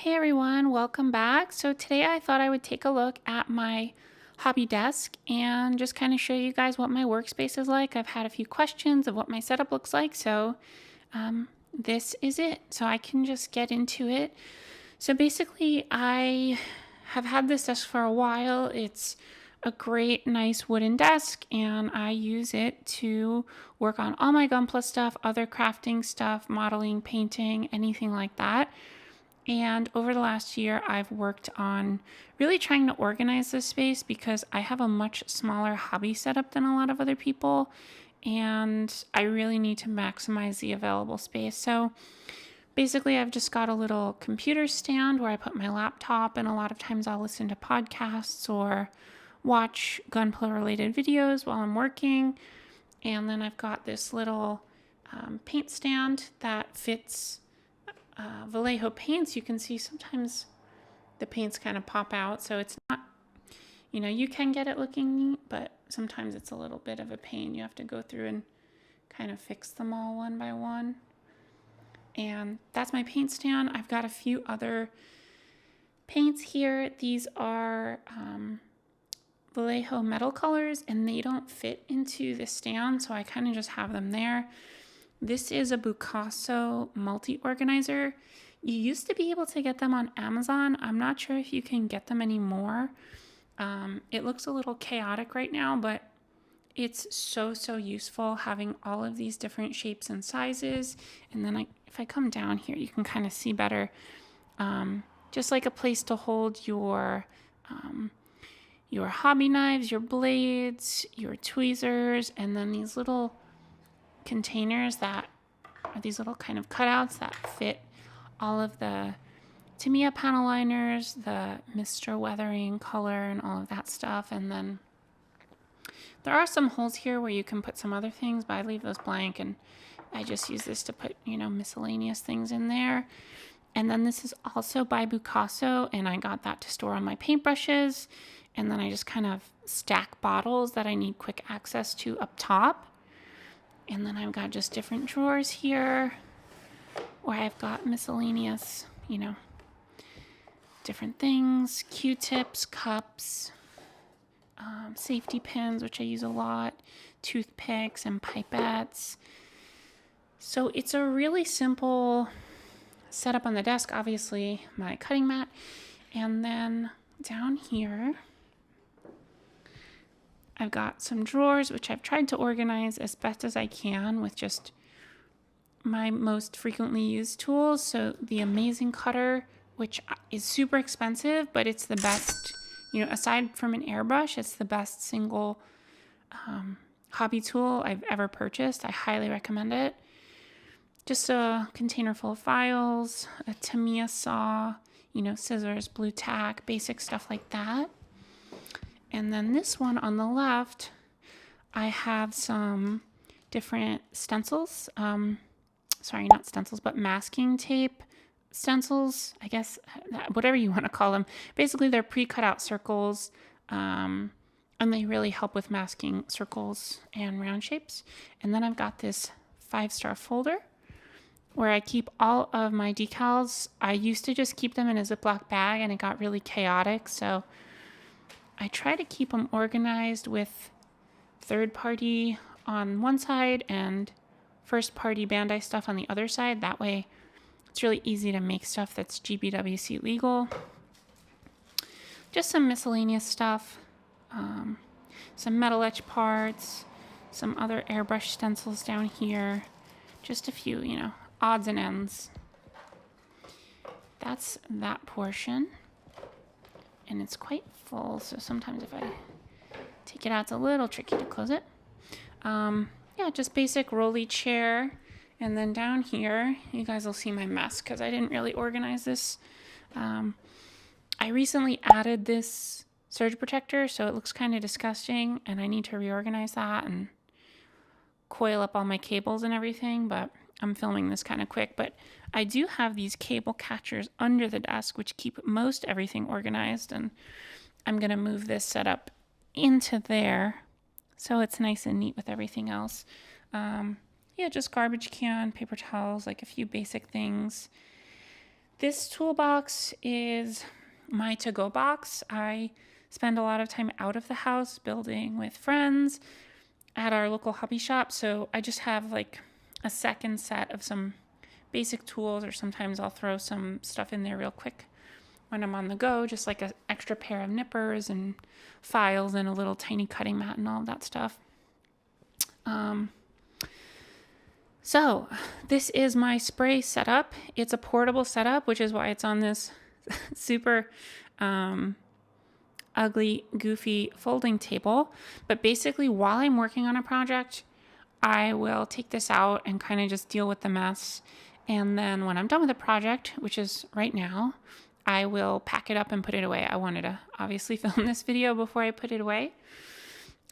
Hey everyone, welcome back. So today I thought I would take a look at my hobby desk and just kind of show you guys what my workspace is like. I've had a few questions of what my setup looks like, so this is it. So I can just get into it. So basically I have had this desk for a while. It's a great, nice wooden desk, and I use it to work on all my Gunpla stuff, other crafting stuff, modeling, painting, anything like that. And over the last year, I've worked on really trying to organize this space because I have a much smaller hobby setup than a lot of other people, and I really need to maximize the available space. So basically, I've just got a little computer stand where I put my laptop, and a lot of times I'll listen to podcasts or watch Gunpla related videos while I'm working. And then I've got this little paint stand that fits Vallejo paints. You can see sometimes the paints kind of pop out, so it's not, you can get it looking neat, but sometimes it's a little bit of a pain. You have to go through and kind of fix them all one by one. And that's my paint stand. I've got a few other paints here. These are Vallejo metal colors, and they don't fit into the stand, so I kind of just have them there. This is a Bucasso multi-organizer. You used to be able to get them on Amazon. I'm not sure if you can get them anymore. It looks a little chaotic right now, but it's so useful having all of these different shapes and sizes. And then if I come down here, you can kind of see better. Just like a place to hold your hobby knives, your blades, your tweezers, and then these little containers that are these little kind of cutouts that fit all of the Tamiya panel liners, the Mr. Weathering color, and all of that stuff. And then there are some holes here where you can put some other things, but I leave those blank, and I just use this to put, miscellaneous things in there. And then this is also by Bucasso, and I got that to store on my paintbrushes. And then I just kind of stack bottles that I need quick access to up top. And then I've got just different drawers here where I've got miscellaneous, different things, Q-tips, cups, safety pins, which I use a lot, toothpicks and pipettes. So it's a really simple setup on the desk. Obviously, my cutting mat. And then down here, I've got some drawers, which I've tried to organize as best as I can with just my most frequently used tools. So the Amazing Cutter, which is super expensive, but it's the best, aside from an airbrush, it's the best single hobby tool I've ever purchased. I highly recommend it. Just a container full of files, a Tamiya saw, scissors, blue tack, basic stuff like that. And then this one on the left, I have some different stencils. Sorry, not stencils, but masking tape stencils, I guess, whatever you want to call them. Basically, they're pre-cut out circles, and they really help with masking circles and round shapes. And then I've got this 5-star folder where I keep all of my decals. I used to just keep them in a Ziploc bag, and it got really chaotic, so I try to keep them organized with third-party on one side and first-party Bandai stuff on the other side. That way, it's really easy to make stuff that's GBWC legal. Just some miscellaneous stuff, some metal etch parts, some other airbrush stencils down here, just a few, odds and ends. That's that portion. And it's quite full, so sometimes if I take it out, it's a little tricky to close it. Just basic rolly chair. And then down here, you guys will see my mess because I didn't really organize this. I recently added this surge protector, so it looks kind of disgusting, and I need to reorganize that and coil up all my cables and everything, but I'm filming this kind of quick. But I do have these cable catchers under the desk, which keep most everything organized, and I'm going to move this setup into there so it's nice and neat with everything else. Just garbage can, paper towels, like a few basic things. This toolbox is my to-go box. I spend a lot of time out of the house building with friends at our local hobby shop, so I just have like a second set of some basic tools, or sometimes I'll throw some stuff in there real quick when I'm on the go, just like an extra pair of nippers and files and a little tiny cutting mat and all that stuff. So this is my spray setup. It's a portable setup, which is why it's on this super ugly, goofy folding table. But basically, while I'm working on a project, I will take this out and kind of just deal with the mess. And then when I'm done with the project, which is right now, I will pack it up and put it away. I wanted to obviously film this video before I put it away.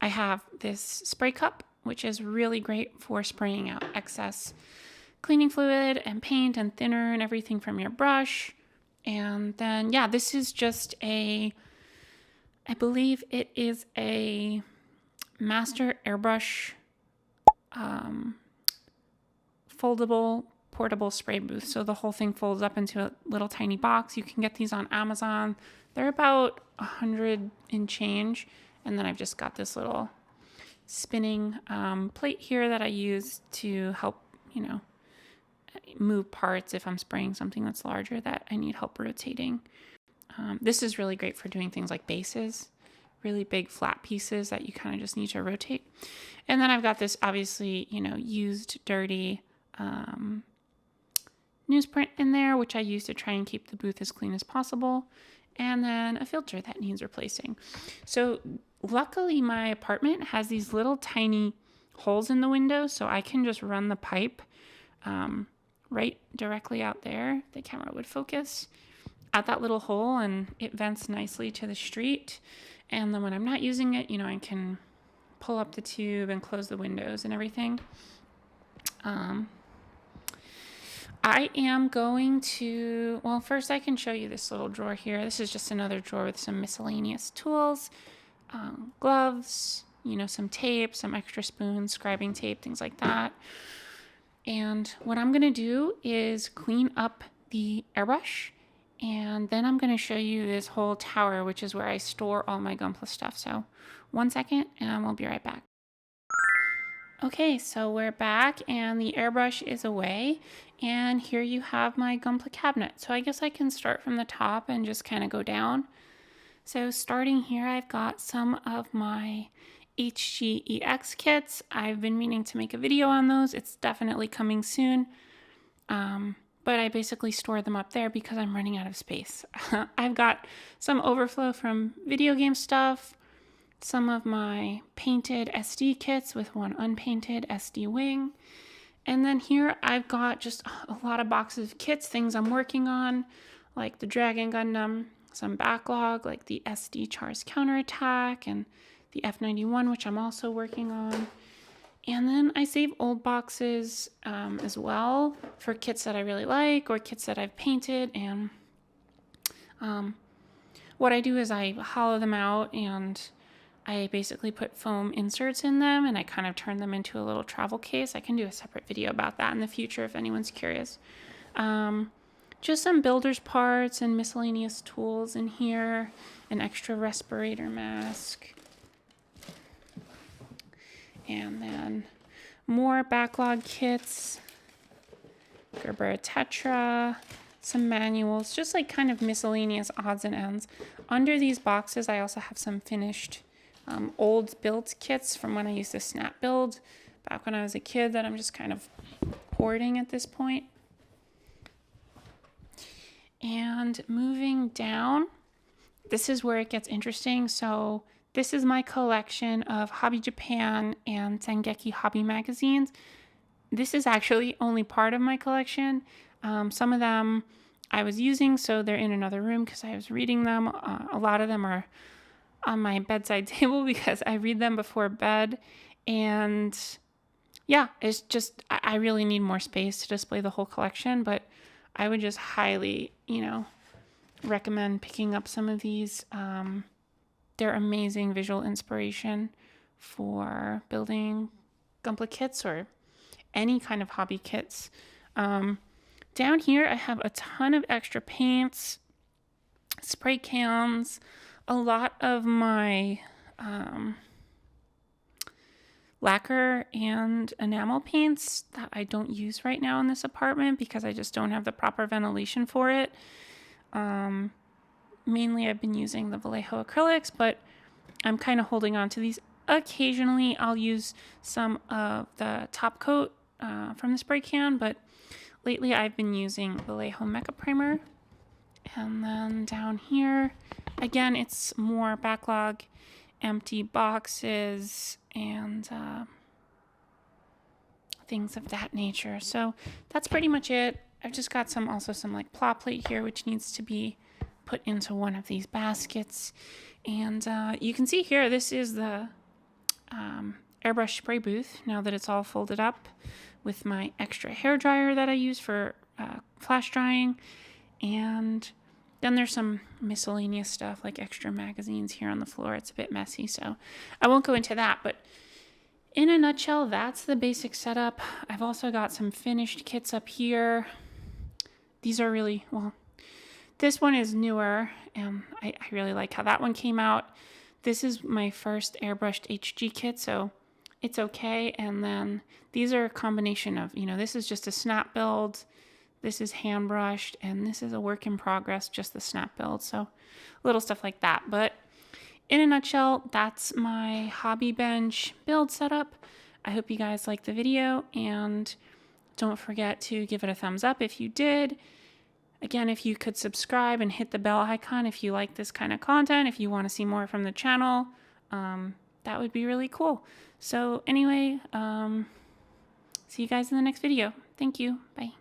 I have this spray cup, which is really great for spraying out excess cleaning fluid and paint and thinner and everything from your brush. And then, yeah, this is just I believe it is a Master Airbrush foldable portable spray booth. So the whole thing folds up into a little tiny box. You can get these on Amazon. They're about $100 and change. And then I've just got this little spinning plate here that I use to help, move parts if I'm spraying something that's larger that I need help rotating. This is really great for doing things like bases, really big flat pieces that you kind of just need to rotate. And then I've got this obviously, used, dirty newsprint in there, which I use to try and keep the booth as clean as possible. And then a filter that needs replacing. So luckily my apartment has these little tiny holes in the window, so I can just run the pipe right directly out there. The camera would focus at that little hole, and it vents nicely to the street. And then when I'm not using it, I can pull up the tube and close the windows and everything. I am going to, well, first I can show you this little drawer here. This is just another drawer with some miscellaneous tools, gloves, some tape, some extra spoons, scribing tape, things like that. And what I'm going to do is clean up the airbrush, and then I'm going to show you this whole tower, which is where I store all my Gunpla stuff. So 1 second and we'll be right back. Okay, so we're back and the airbrush is away, and here you have my Gunpla cabinet. So I guess I can start from the top and just kind of go down. So starting here, I've got some of my HGEX kits. I've been meaning to make a video on those. It's definitely coming soon. But I basically store them up there because I'm running out of space. I've got some overflow from video game stuff, some of my painted SD kits with one unpainted SD wing. And then here I've got just a lot of boxes of kits, things I'm working on, like the Dragon Gundam, some backlog, like the SD Char's Counterattack, and the F91, which I'm also working on. And then I save old boxes as well for kits that I really like or kits that I've painted. And what I do is I hollow them out and I basically put foam inserts in them, and I kind of turn them into a little travel case. I can do a separate video about that in the future if anyone's curious. Just some builder's parts and miscellaneous tools in here, an extra respirator mask, and then more backlog kits, Gerber Tetra, some manuals, just like kind of miscellaneous odds and ends. Under these boxes, I also have some finished old build kits from when I used to snap build back when I was a kid that I'm just kind of hoarding at this point. And moving down, this is where it gets interesting. So this is my collection of Hobby Japan and Sengeki Hobby magazines. This is actually only part of my collection. Some of them I was using, so they're in another room because I was reading them. A lot of them are on my bedside table because I read them before bed. And yeah, it's just, I really need more space to display the whole collection, but I would just highly, recommend picking up some of these. They're amazing visual inspiration for building Gunpla kits or any kind of hobby kits. Down here, I have a ton of extra paints, spray cans, a lot of my lacquer and enamel paints that I don't use right now in this apartment because I just don't have the proper ventilation for it. Mainly I've been using the Vallejo acrylics, but I'm kind of holding on to these. Occasionally I'll use some of the top coat from the spray can, but lately I've been using Vallejo Mecha Primer. And then down here, again, it's more backlog, empty boxes, and things of that nature. So that's pretty much it. I've just got some like plot plate here, which needs to be put into one of these baskets. And you can see here, this is the airbrush spray booth now that it's all folded up with my extra hair dryer that I use for flash drying. And then there's some miscellaneous stuff like extra magazines here on the floor. It's a bit messy, so I won't go into that. But in a nutshell, that's the basic setup. I've also got some finished kits up here. These are really, well, this one is newer, and I really like how that one came out. This is my first airbrushed HG kit, so it's okay. And then these are a combination of, this is just a snap build, this is hand brushed, and this is a work in progress, just the snap build. So little stuff like that. But in a nutshell, that's my hobby bench build setup. I hope you guys liked the video, and don't forget to give it a thumbs up if you did. Again, if you could subscribe and hit the bell icon if you like this kind of content, if you want to see more from the channel, that would be really cool. So anyway, see you guys in the next video. Thank you. Bye.